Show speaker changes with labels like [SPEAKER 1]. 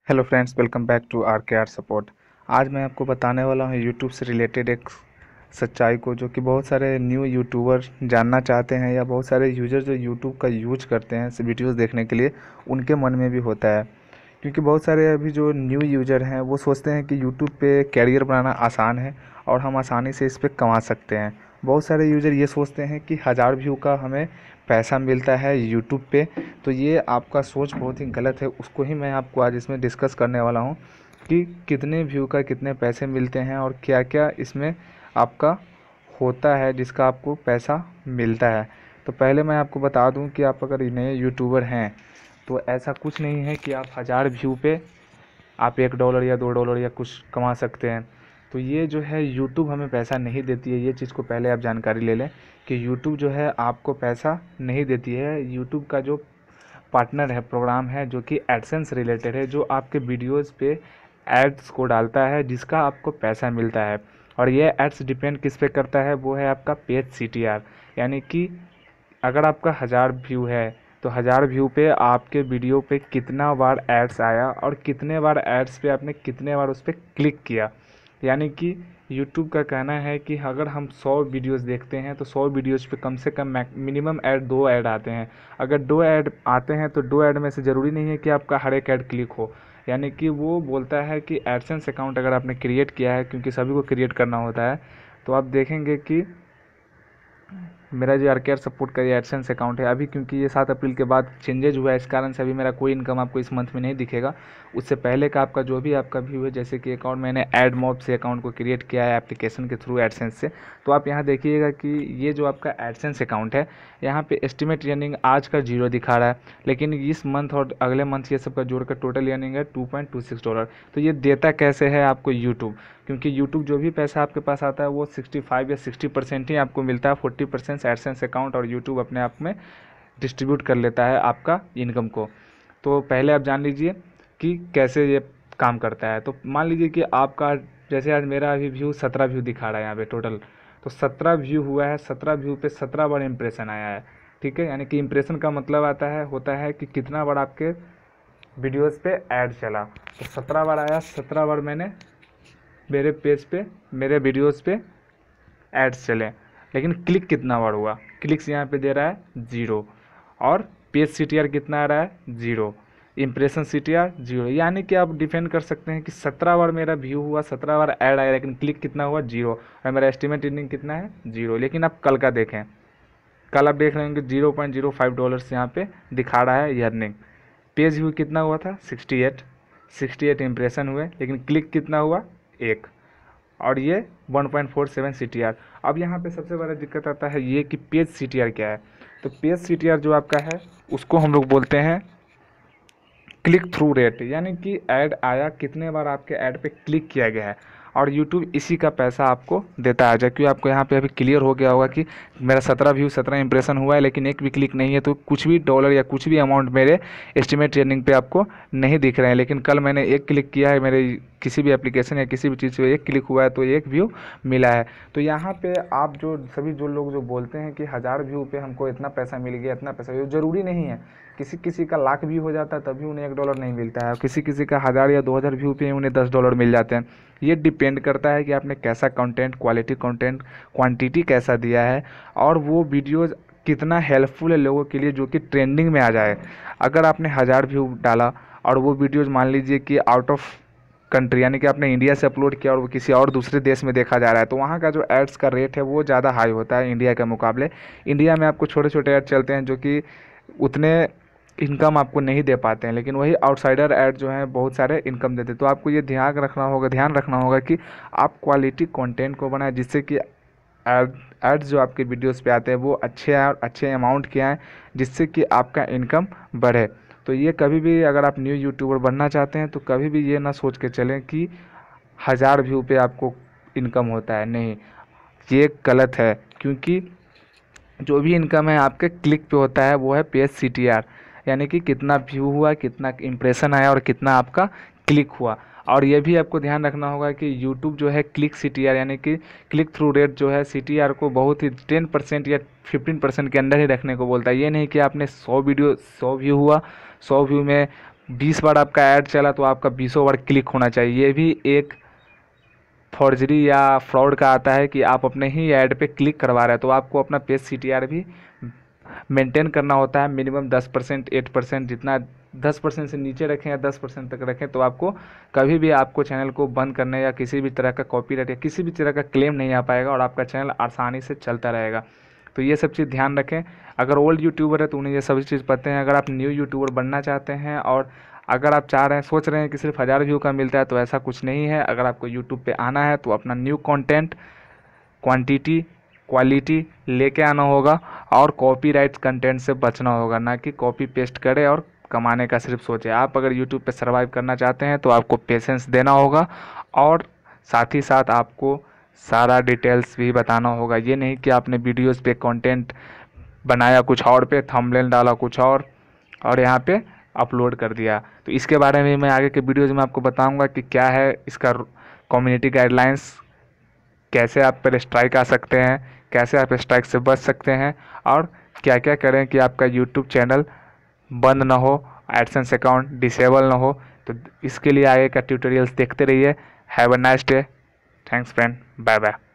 [SPEAKER 1] Hello friends, welcome back to R K R support. आज मैं आपको बताने वाला हूँ यूट्यूब से रिलेटेड एक सच्चाई को, जो कि बहुत सारे न्यू यूट्यूबर जानना चाहते हैं या बहुत सारे यूजर जो यूट्यूब का यूज करते हैं वीडियोस देखने के लिए, उनके मन में भी होता है। क्योंकि बहुत सारे अभी जो न्यू यूजर हैं वो सोचते हैं कि यूट्यूब पे कैरियर बनाना आसान है और हम आसानी से इस पर कमा सकते हैं। बहुत सारे यूजर ये सोचते हैं कि 1000 व्यू का हमें पैसा मिलता है यूट्यूब पे। तो ये आपका सोच बहुत ही गलत है, उसको ही मैं आपको आज इसमें डिस्कस करने वाला हूँ कि कितने व्यू का कितने पैसे मिलते हैं और क्या क्या इसमें आपका होता है जिसका आपको पैसा मिलता है। तो पहले मैं आपको बता दूं कि आप अगर नए यूट्यूबर हैं तो ऐसा कुछ नहीं है कि आप 1000 व्यू पे आप $1 या $2 या कुछ कमा सकते हैं। तो ये जो है यूट्यूब हमें पैसा नहीं देती है, ये चीज़ को पहले आप जानकारी ले लें कि यूट्यूब जो है आपको पैसा नहीं देती है। यूट्यूब का जो पार्टनर है, प्रोग्राम है जो कि एडसेंस रिलेटेड है, जो आपके वीडियोस पे एड्स को डालता है जिसका आपको पैसा मिलता है। और ये एड्स डिपेंड किस पे करता है, वो है आपका पेज CTR। यानी कि अगर आपका 1000 व्यू है तो 1000 व्यू पे आपके वीडियो पे कितना बार एड्स आया और कितने बार एड्स पे आपने कितने बार उस पर क्लिक किया। यानी कि यूट्यूब का कहना है कि अगर हम 100 वीडियोस देखते हैं तो 100 वीडियोस पे कम से कम मिनिमम ऐड 2 ऐड आते हैं। अगर 2 ऐड आते हैं तो 2 ऐड में से ज़रूरी नहीं है कि आपका हर एक ऐड क्लिक हो। यानी कि वो बोलता है कि एडसेंस अकाउंट अगर आपने क्रिएट किया है, क्योंकि सभी को क्रिएट करना होता है, तो आप देखेंगे कि मेरा जो आरकेआर सपोर्ट का ये एडसेंस अकाउंट है, अभी क्योंकि ये 7 अप्रैल के बाद चेंजेज हुआ है, इस कारण से अभी मेरा कोई इनकम आपको इस मंथ में नहीं दिखेगा। उससे पहले का आपका जो भी आपका व्यू है, जैसे कि अकाउंट मैंने एडमॉब से अकाउंट को क्रिएट किया है एप्लीकेशन के थ्रू एडसेंस से, तो आप यहाँ देखिएगा कि ये जो आपका एडसेंस अकाउंट है, यहाँ पे एस्टिमेट अर्निंग आज का 0 दिखा रहा है, लेकिन इस मंथ और अगले मंथ ये सबका जोड़कर टोटल अर्निंग है $2.26। तो ये देता कैसे है आपको यूट्यूब, क्योंकि यूट्यूब जो भी पैसा आपके पास आता है वो 65 या 60% ही आपको मिलता है। 40% एडसेंस अकाउंट और यूट्यूब अपने आप में डिस्ट्रीब्यूट कर लेता है आपका इनकम को। तो पहले आप जान लीजिए कि कैसे ये काम करता है। तो मान लीजिए कि आपका, जैसे आज मेरा अभी व्यू 17 व्यू दिखा रहा है यहाँ पे टोटल, तो 17 व्यू हुआ है। 17 व्यू पे 17 बार इंप्रेशन आया है, ठीक है। यानी कि इंप्रेशन का मतलब होता है कि कितना बार आपके वीडियोस पे ऐड चला। तो 17 बार आया, 17 बार मैंने मेरे पेज पे, मेरे वीडियोस पे एड्स चले। लेकिन क्लिक कितना बार हुआ, क्लिक्स यहाँ पे दे रहा है 0। और पेज CTR कितना आ रहा है, 0। Impression CTR 0। यानी कि आप डिफेंड कर सकते हैं कि 17 बार मेरा व्यू हुआ, 17 बार ऐड आया, लेकिन क्लिक कितना हुआ, 0। और मेरा एस्टिमेट अर्निंग कितना है, 0। लेकिन आप कल का देखें, कल आप देख रहे होंगे $0.05 यहाँ पे दिखा रहा है ये अर्निंग। पेज व्यू कितना हुआ था, 68 इंप्रेशन हुए, लेकिन क्लिक कितना हुआ, 1। और ये 1.47 CTR। अब यहाँ पे सबसे बड़ा दिक्कत आता है ये कि पेज CTR क्या है। तो पेज CTR जो आपका है उसको हम लोग बोलते हैं क्लिक थ्रू रेट, यानी कि ऐड आया, कितने बार आपके ऐड पे क्लिक किया गया है। और यूट्यूब इसी का पैसा आपको देता है। जबकि आपको यहाँ पे अभी क्लियर हो गया होगा कि मेरा 17 व्यू 17 इंप्रेशन हुआ है, लेकिन एक भी क्लिक नहीं है, तो कुछ भी डॉलर या कुछ भी अमाउंट मेरे एस्टिमेट अर्निंग पे आपको नहीं दिख रहे हैं। लेकिन कल मैंने एक क्लिक किया है, मेरे किसी भी एप्लीकेशन या किसी भी चीज़ पे एक क्लिक हुआ है तो एक व्यू मिला है। तो यहाँ पे आप जो सभी जो लोग जो बोलते हैं कि 1000 व्यू पे हमको इतना पैसा मिल गया, इतना पैसा, ये ज़रूरी नहीं है। किसी किसी का लाख व्यू हो जाता है तभी उन्हें $1 नहीं मिलता है, किसी किसी का 1000 या 2000 व्यू पे उन्हें $10 मिल जाते हैं। ये डिपेंड करता है कि आपने कैसा कंटेंट, क्वालिटी कंटेंट, क्वांटिटी कैसा दिया है, और वो वीडियोज़ कितना हेल्पफुल है लोगों के लिए जो कि ट्रेंडिंग में आ जाए। अगर आपने 1000 व्यू डाला और वो वीडियोज़ मान लीजिए कि आउट ऑफ कंट्री, यानी कि आपने इंडिया से अपलोड किया और वो किसी और दूसरे देश में देखा जा रहा है, तो वहाँ का जो एड्स का रेट है वो ज़्यादा हाई होता है इंडिया के मुकाबले। इंडिया में आपको छोटे छोटे ऐड चलते हैं जो कि उतने इनकम आपको नहीं दे पाते हैं, लेकिन वही आउटसाइडर ऐड जो है बहुत सारे इनकम देते हैं। तो आपको ये ध्यान रखना होगा कि आप क्वालिटी कंटेंट को बनाएं, जिससे कि एड्स जो आपके वीडियोस पे आते हैं वो अच्छे आए और अच्छे अमाउंट के आएँ, जिससे कि आपका इनकम बढ़े। तो ये कभी भी, अगर आप न्यू यूट्यूबर बनना चाहते हैं तो कभी भी ये ना सोच के चलें कि 1000 व्यू पे आपको इनकम होता है, नहीं, ये गलत है। क्योंकि जो भी इनकम है आपके क्लिक पे होता है, वो है पेज CTR, यानी कि कितना व्यू हुआ, कितना इंप्रेशन आया और कितना आपका क्लिक हुआ। और ये भी आपको ध्यान रखना होगा कि यूट्यूब जो है क्लिक CTR, यानी कि क्लिक थ्रू रेट जो है, CTR को बहुत ही 10% या 15% के अंदर ही रखने को बोलता है। ये नहीं कि आपने 100 व्यू हुआ, 100 व्यू में 20 बार आपका ऐड चला तो आपका 20 बार क्लिक होना चाहिए। ये भी एक फॉर्जरी या फ्रॉड का आता है कि आप अपने ही ऐड पे क्लिक करवा रहे हैं, तो आपको अपना पेज CTR भी मेंटेन करना होता है। मिनिमम 10%, 8%, जितना 10% से नीचे रखें या 10% तक रखें तो आपको कभी भी आपको चैनल को बंद करने या किसी भी तरह का कॉपीराइट या किसी भी तरह का क्लेम नहीं आ पाएगा और आपका चैनल आसानी से चलता रहेगा। तो ये सब चीज़ ध्यान रखें। अगर ओल्ड यूट्यूबर है तो उन्हें ये सभी चीज़ पता है। अगर आप न्यू यूट्यूबर बनना चाहते हैं और अगर आप चाह रहे हैं, सोच रहे हैं कि सिर्फ 1000 व्यू का मिलता है, तो ऐसा कुछ नहीं है। अगर आपको यूट्यूब पे आना है तो अपना न्यू कंटेंट क्वांटिटी क्वालिटी लेके आना होगा और कॉपीराइट कंटेंट से बचना होगा, ना कि कॉपी पेस्ट करें और कमाने का सिर्फ सोचें। आप अगर यूट्यूब पे सर्वाइव करना चाहते हैं तो आपको पेशेंस देना होगा और साथ ही साथ आपको सारा डिटेल्स भी बताना होगा। ये नहीं कि आपने वीडियोस पे कंटेंट बनाया कुछ और पे, थंबनेल डाला कुछ और यहाँ पे अपलोड कर दिया। तो इसके बारे में मैं आगे के वीडियोज़ में आपको बताऊंगा कि क्या है इसका कम्युनिटी गाइडलाइंस, कैसे आप पर स्ट्राइक आ सकते हैं, कैसे आप स्ट्राइक से बच सकते हैं और क्या क्या करें कि आपका यूट्यूब चैनल बंद ना हो, एडसेंस अकाउंट डिसेबल ना हो। तो इसके लिए आगे का ट्यूटोरियल्स देखते रहिए। Have a nice day. Thanks friend, bye bye.